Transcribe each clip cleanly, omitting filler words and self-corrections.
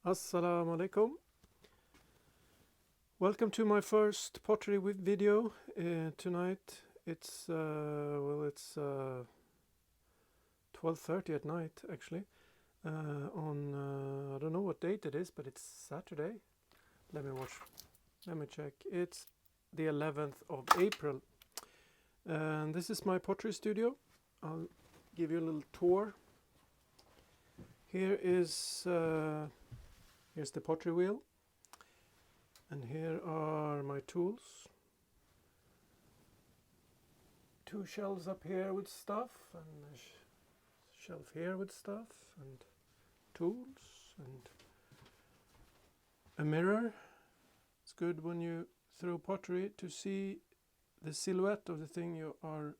Assalamu alaikum. Welcome to my first pottery video. Tonight it's 12:30 at night actually. On I don't know what date it is, but it's Saturday. Let me check. It's the 11th of April. And this is my pottery studio. I'll give you a little tour. Here's the pottery wheel. And here are my tools. 2 shelves up here with stuff, and a shelf here with stuff, and tools, and a mirror. It's good when you throw pottery to see the silhouette of the thing you are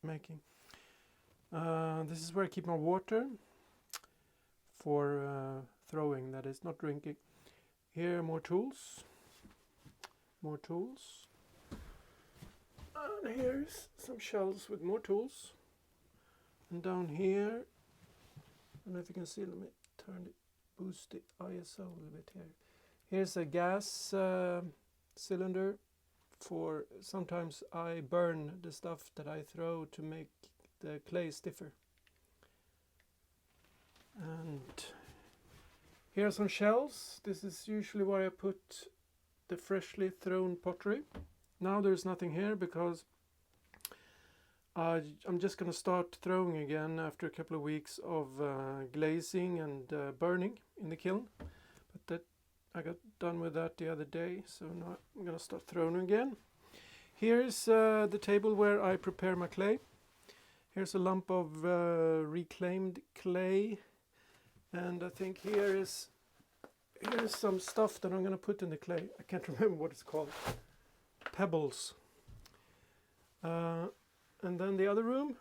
making. This is where I keep my water for throwing, that is, not drinking. Here are more tools. And here's some shelves with more tools. And down here, I don't know if you can see, let me boost the ISO a little bit here. Here's a gas cylinder for, sometimes I burn the stuff that I throw to make the clay stiffer. And here are some shelves. This is usually where I put the freshly thrown pottery. Now there's nothing here because I'm just going to start throwing again after a couple of weeks of glazing and burning in the kiln. But that I got done with that the other day, so now I'm going to start throwing again. Here's the table where I prepare my clay. Here's a lump of reclaimed clay, and I think here's some stuff that I'm going to put in the clay. I can't remember what it's called. Pebbles. And then the other room.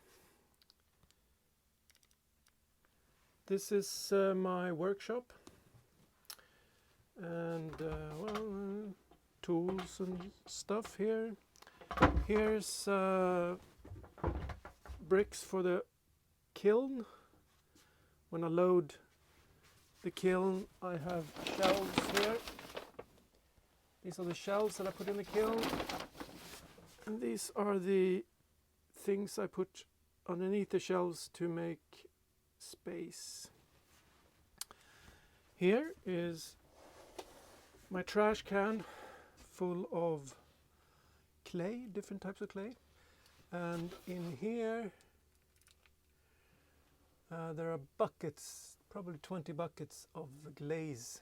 This is my workshop. And tools and stuff here. Here's bricks for the kiln. When I load the kiln, I have shelves here. These are the shelves that I put in the kiln. And these are the things I put underneath the shelves to make space. Here is my trash can full of clay, different types of clay. And in here there are buckets, probably 20 buckets of glaze.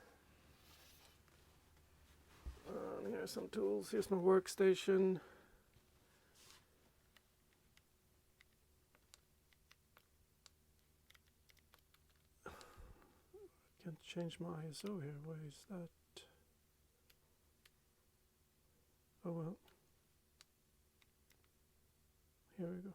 Here are some tools. Here's my workstation. Can't change my ISO here. Where is that? Oh well. Here we go.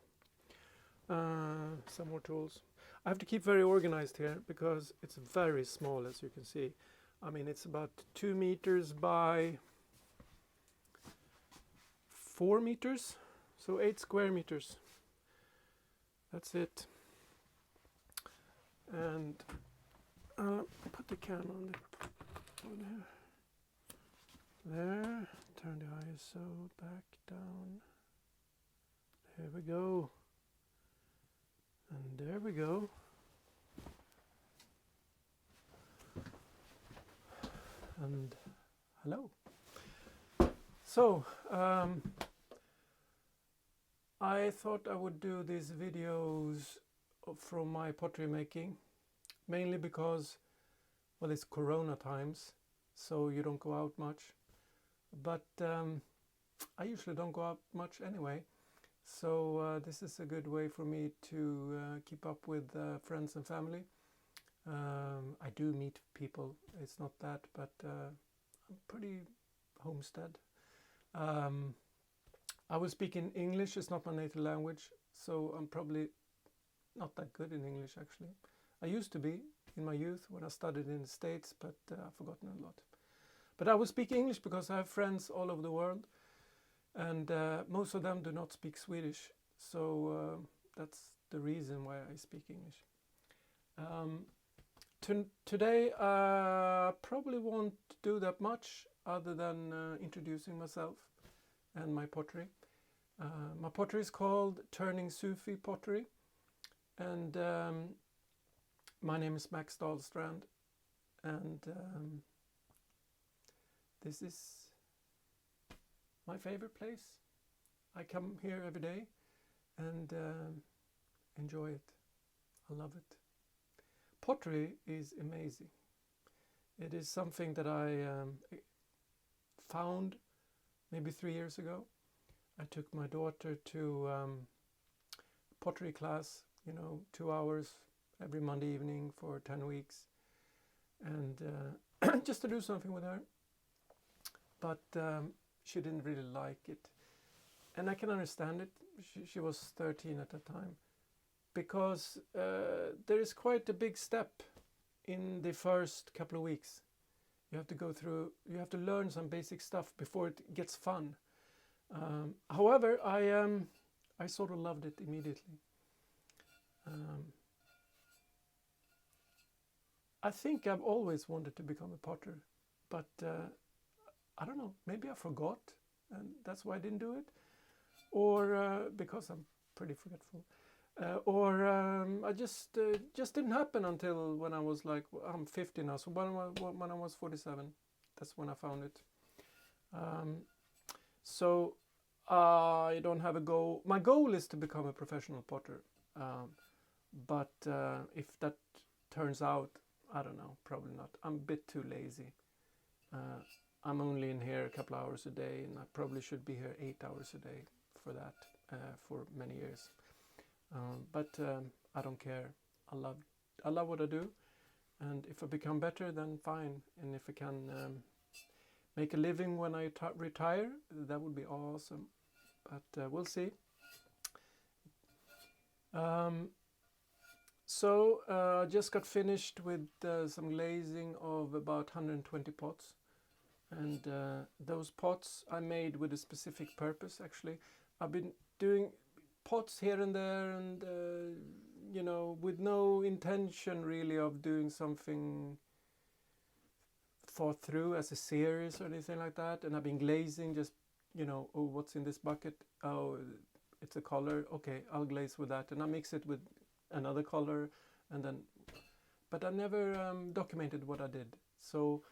Some more tools. I have to keep very organized here because it's very small, as you can see. I mean, it's about 2 meters by 4 meters, so 8 square meters. That's it. And put the can on there. There. Turn the ISO back down. There we go. And there we go. And hello. So, I thought I would do these videos from my pottery making, mainly because, well, it's Corona times, so you don't go out much. But I usually don't go out much anyway. So this is a good way for me to keep up with friends and family. I do meet people, it's not that, but I'm pretty homestead. I was speaking English, it's not my native language, so I'm probably not that good in English actually. I used to be in my youth when I studied in the States, but I've forgotten a lot. But I will speak English because I have friends all over the world. And most of them do not speak Swedish, so that's the reason why I speak English. Today probably won't do that much other than introducing myself and my pottery. My pottery is called Turning Sufi Pottery, and my name is Max Dahlstrand, and this is my favorite place. I come here every day and enjoy it. I love it. Pottery is amazing. It is something that I found maybe 3 years ago. I took my daughter to pottery class, 2 hours every Monday evening for 10 weeks, and just to do something with her. But she didn't really like it, and I can understand it. She was 13 at the time, because there is quite a big step in the first couple of weeks. You have to go through, you have to learn some basic stuff before it gets fun. However, I sort of loved it immediately. I think I've always wanted to become a potter, but I don't know, maybe I forgot and that's why I didn't do it, or because I'm pretty forgetful. Or I just didn't happen until when I was like, I'm 50 now, so when I was 47, that's when I found it. So I don't have a goal. My goal is to become a professional potter, but if that turns out, I don't know, probably not. I'm a bit too lazy. I'm only in here a couple hours a day, and I probably should be here 8 hours a day for that, for many years. But I don't care. I love what I do, and if I become better, then fine. And if I can make a living when I retire, that would be awesome. But we'll see. So I just got finished with some glazing of about 120 pots, and those pots I made with a specific purpose. Actually, I've been doing pots here and there, and with no intention really of doing something thought through as a series or anything like that. And I've been glazing, just oh, what's in this bucket? Oh, it's a color. Okay, I'll glaze with that, and I mix it with another color, and then, but I never documented what I did. So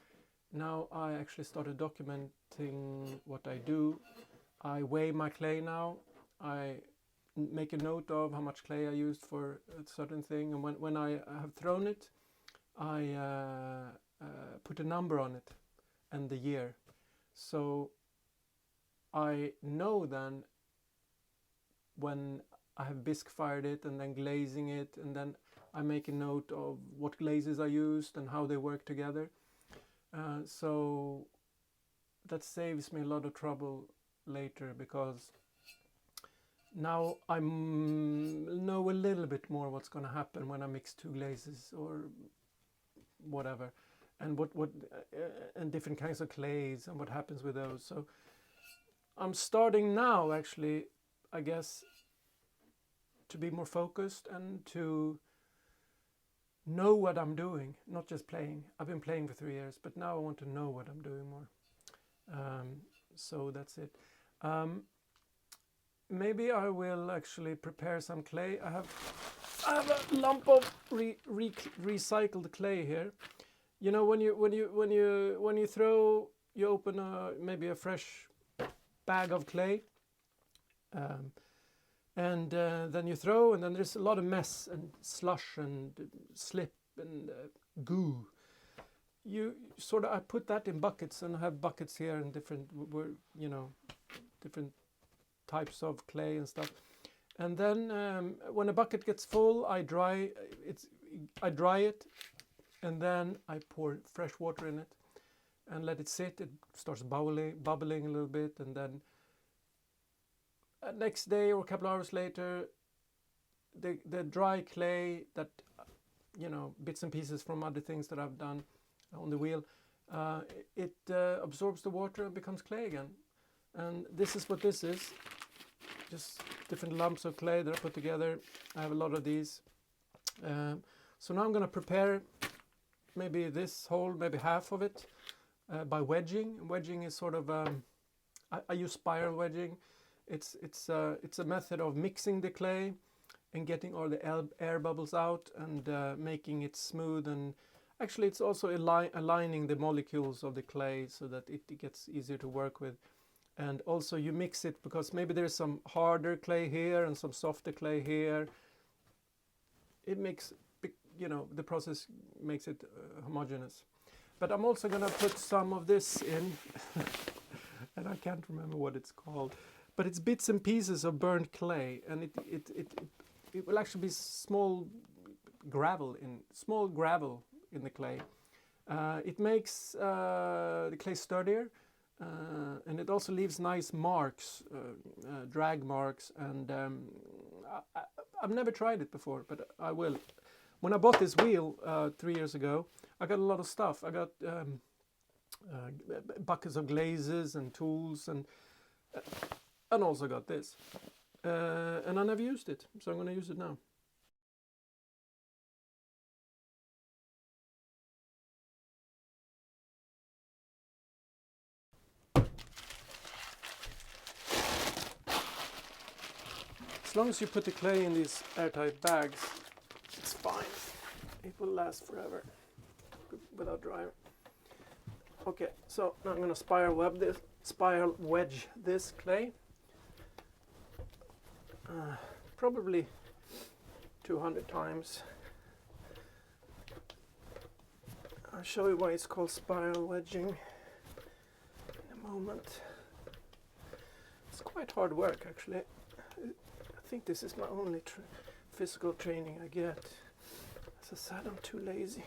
now I actually started documenting what I do. I weigh my clay now. I make a note of how much clay I used for a certain thing, and when I have thrown it, I put a number on it and the year. So I know then when I have bisque fired it and then glazing it, and then I make a note of what glazes I used and how they work together. So that saves me a lot of trouble later, because now I know a little bit more what's going to happen when I mix two glazes or whatever, and what and different kinds of clays and what happens with those. So I'm starting now, actually, I guess, to be more focused and to know what I'm doing, not just playing. I've been playing for 3 years, but now I want to know what I'm doing more. So that's it. Maybe I will actually prepare some clay. I have a lump of recycled clay here. When you throw, you open maybe a fresh bag of clay, and then you throw, and then there's a lot of mess and slush and slip and goo. I put that in buckets, and I have buckets here and different types of clay and stuff. And then when a bucket gets full, I dry it, and then I pour fresh water in it and let it sit. It starts bubbling a little bit, and then next day or a couple hours later, the dry clay that bits and pieces from other things that I've done on the wheel, it absorbs the water and becomes clay again. And this is what this is, just different lumps of clay that I put together. I have a lot of these. So now I'm going to prepare maybe this hole, maybe half of it, by wedging. Wedging is sort of, I use spiral wedging. It's a method of mixing the clay and getting all the air bubbles out and making it smooth, and actually it's also aligning the molecules of the clay so that it gets easier to work with. And also you mix it because maybe there's some harder clay here and some softer clay here. It makes, you know, the process makes it homogeneous. But I'm also gonna put some of this in and I can't remember what it's called, but it's bits and pieces of burnt clay, and it will actually be small gravel in the clay. It makes the clay sturdier, and it also leaves nice marks, drag marks, and I've never tried it before, but I will. When I bought this wheel 3 years ago, I got a lot of stuff. I got buckets of glazes and tools, and also got this. And I never used it, so I'm going to use it now. As long as you put the clay in these airtight bags, it's fine. It will last forever without drying. Okay, so now I'm going to spiral wedge this clay. Probably 200 times. I'll show you why it's called spiral wedging in a moment. It's quite hard work, actually. I think this is my only physical training I get. As I said, I'm too lazy.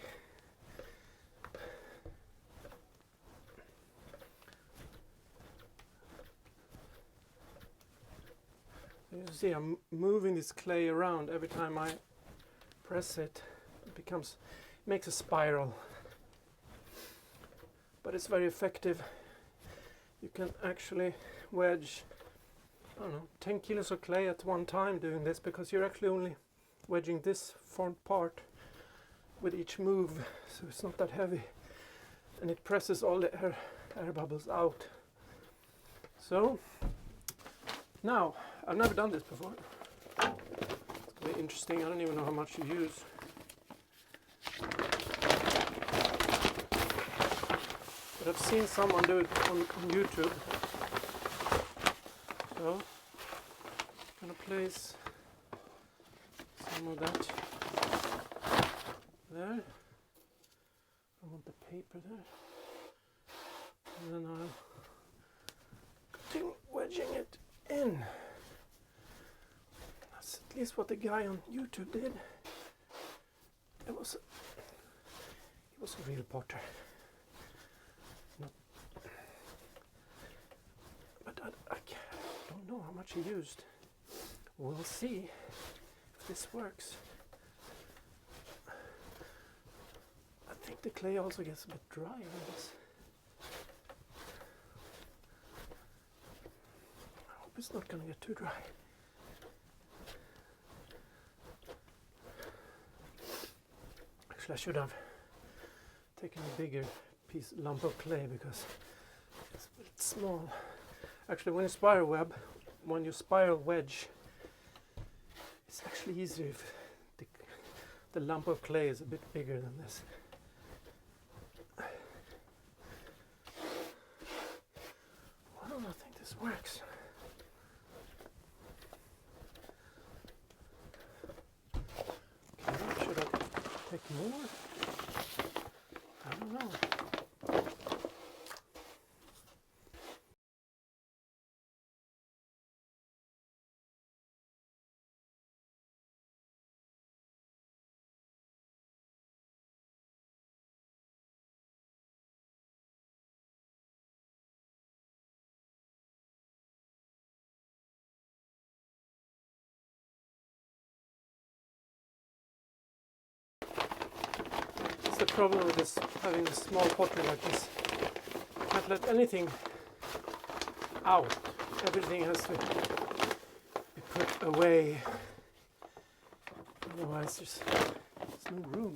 You see, I'm moving this clay around every time I press it. It makes a spiral. But it's very effective. You can actually wedge, I don't know, 10 kilos of clay at one time doing this, because you're actually only wedging this front part with each move, so it's not that heavy, and it presses all the air bubbles out. So now, I've never done this before. It's going to be interesting. I don't even know how much you use. But I've seen someone do it on YouTube. So I'm going to place some of that there. I want the paper there. And then I'll continue wedging it in. That's at least what the guy on YouTube did. He was a real potter. But I don't know how much he used. We'll see if this works. I think the clay also gets a bit dry on this. I hope it's not going to get too dry. Actually, I should have taken a bigger lump of clay because it's a bit small. Actually, when you spiral wedge, it's actually easier if the lump of clay is a bit bigger than this. Well, I think this works. Okay, should I take more? I don't know. The problem with this, having a small pottery like this, you can't let anything out. Everything has to be put away, otherwise there's no room.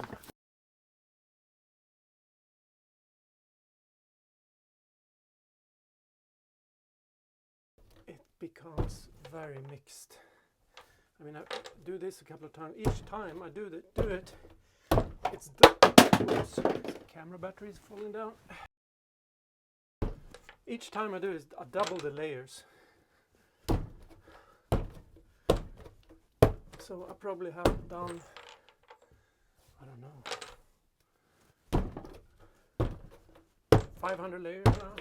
becomes very mixed. I mean, I do this a couple of times. Each time I do it, it's oops, camera battery is falling down. Each time I do it, I double the layers. So I probably have done, I don't know, 500 layers now.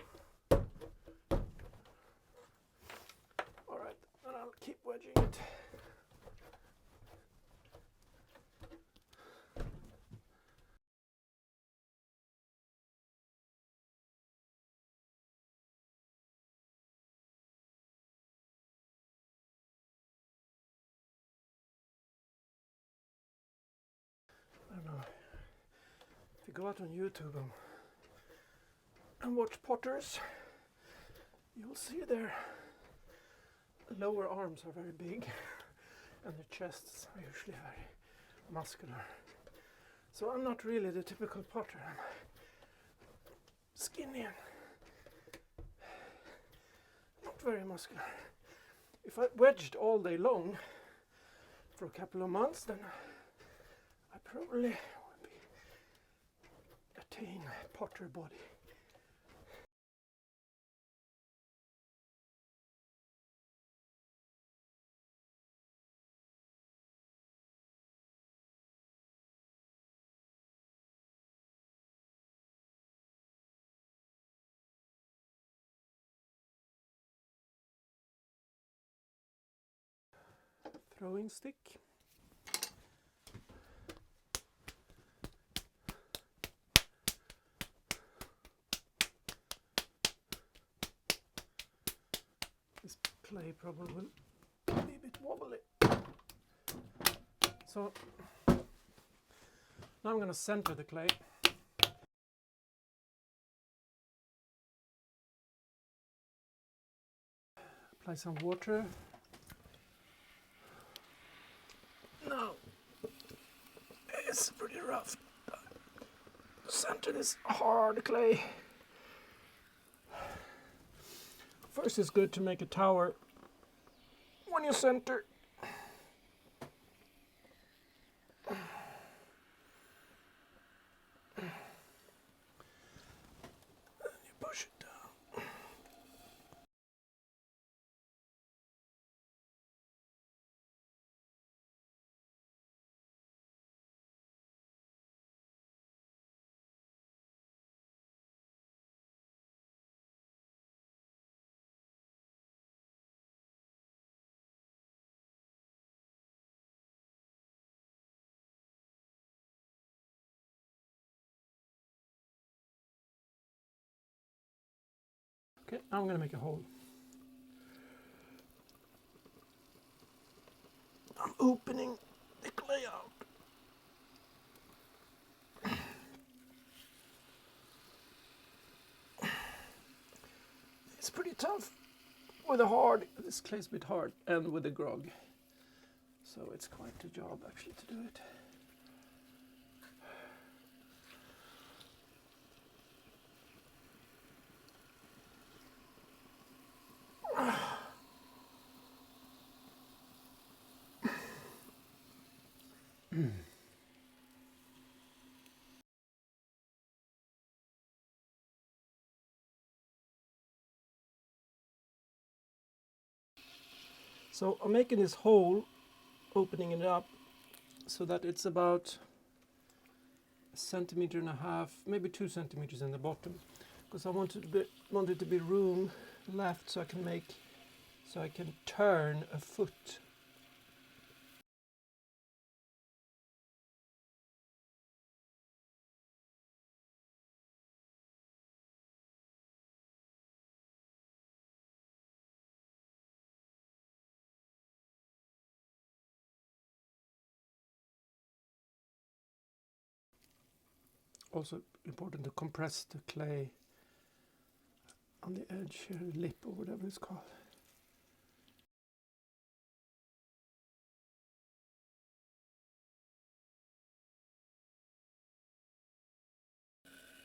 Alright, and I'll keep wedging it. I don't know, if you go out on YouTube and watch potters, you'll see their lower arms are very big and their chests are usually very muscular. So I'm not really the typical potter. I'm skinny and not very muscular. If I wedged all day long for a couple of months, then I probably would attain a potter body. Throwing stick. This clay probably will be a bit wobbly. So now I'm going to center the clay. Apply some water. Now it's pretty rough. Center this hard clay. First, it's good to make a tower when you center. And you push it down. Okay, now I'm going to make a hole. I'm opening the clay out. It's pretty tough with a hard, this clay's a bit hard, and with the grog. So it's quite a job actually to do it. So I'm making this hole, opening it up so that it's about 1.5 centimeters, maybe 2 centimeters in the bottom, because I want it to be room left so I can turn a foot. Also important to compress the clay on the edge here, lip or whatever it's called.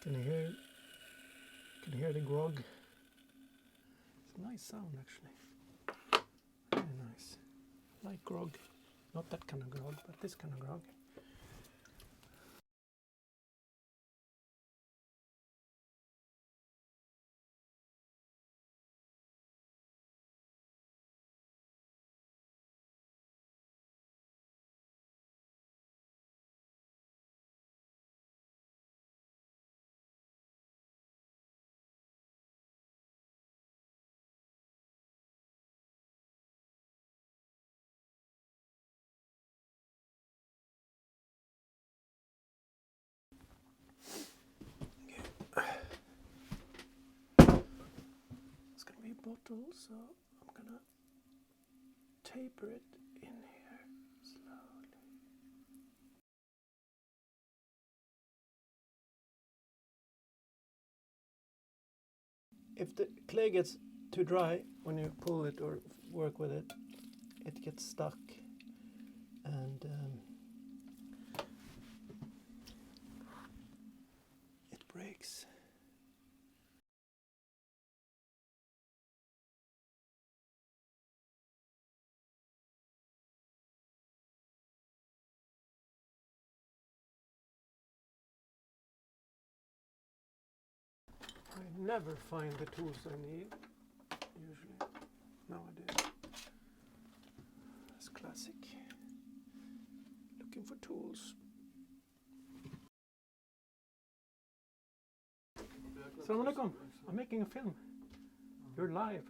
Can you hear the grog? It's a nice sound actually. Really nice. Like grog. Not that kind of grog, but this kind of grog. It's gonna be a bottle, so I'm gonna taper it in here slowly. If the clay gets too dry when you pull it or work with it, it gets stuck and it breaks. I never find the tools I need, usually. Nowadays. That's classic. Looking for tools. Assalamu alaikum. I'm making a film. You're live.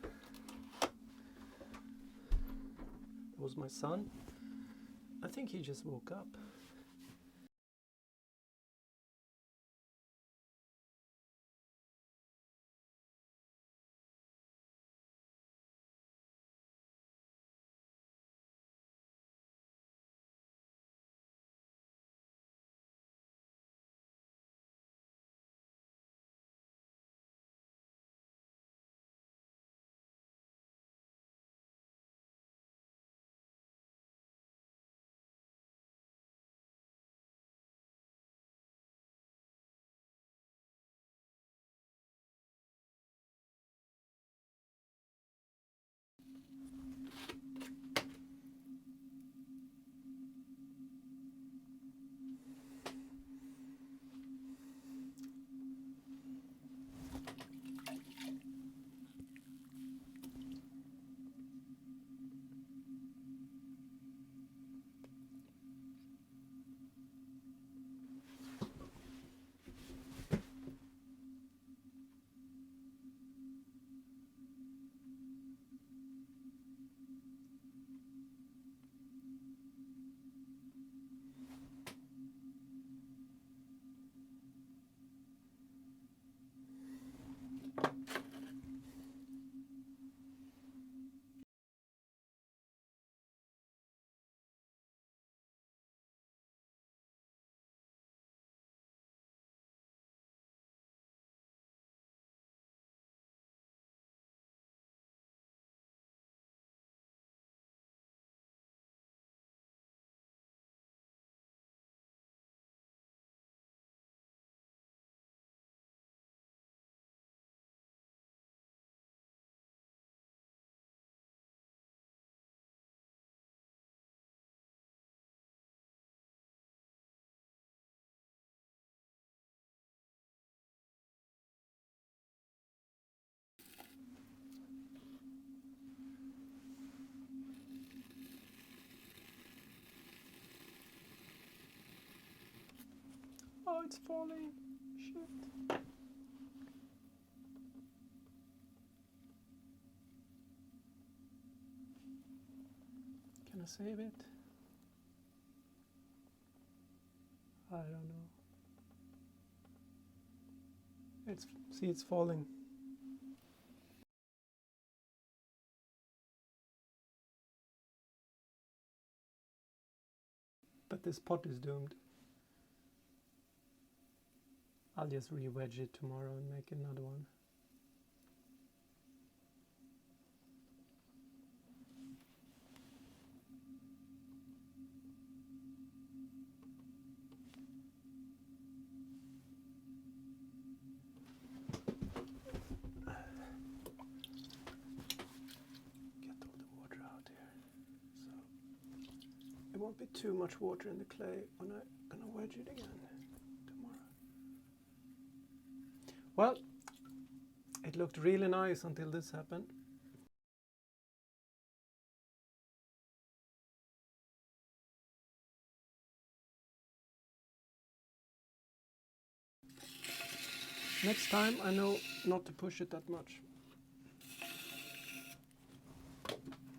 That was my son. I think he just woke up. Oh, it's falling. Shit. Can I save it? I don't know. It's falling. But this pot is doomed. I'll just re-wedge it tomorrow and make another one. be too much water in the clay when I'm gonna wedge it again tomorrow. Well, it looked really nice until this happened. Next time I know not to push it that much.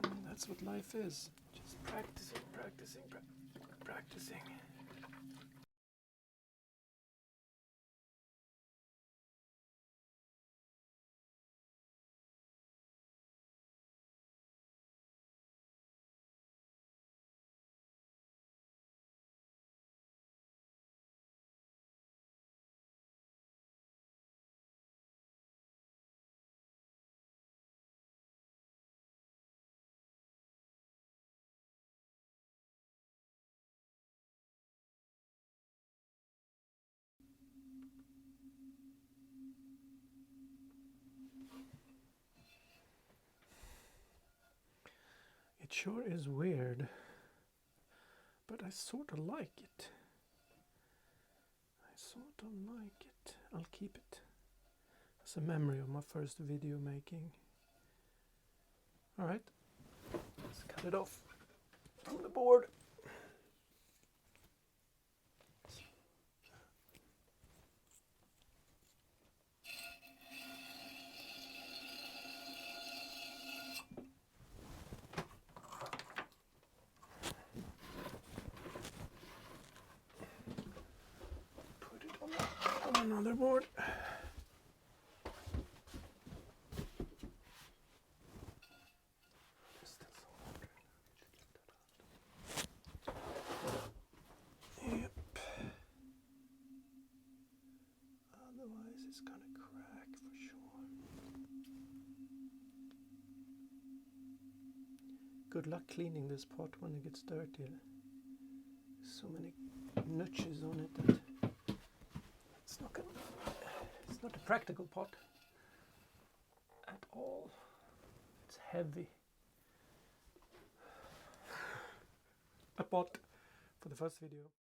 And that's what life is. Just practicing, practicing, practicing. It sure is weird, but I sort of like it. I sort of like it. I'll keep it as a memory of my first video making. Alright, let's cut it off from the board. Another board. Yep. Otherwise it's gonna crack for sure. Good luck cleaning this pot when it gets dirty. So many notches on it that it's not a practical pot at all. It's heavy. A pot for the first video.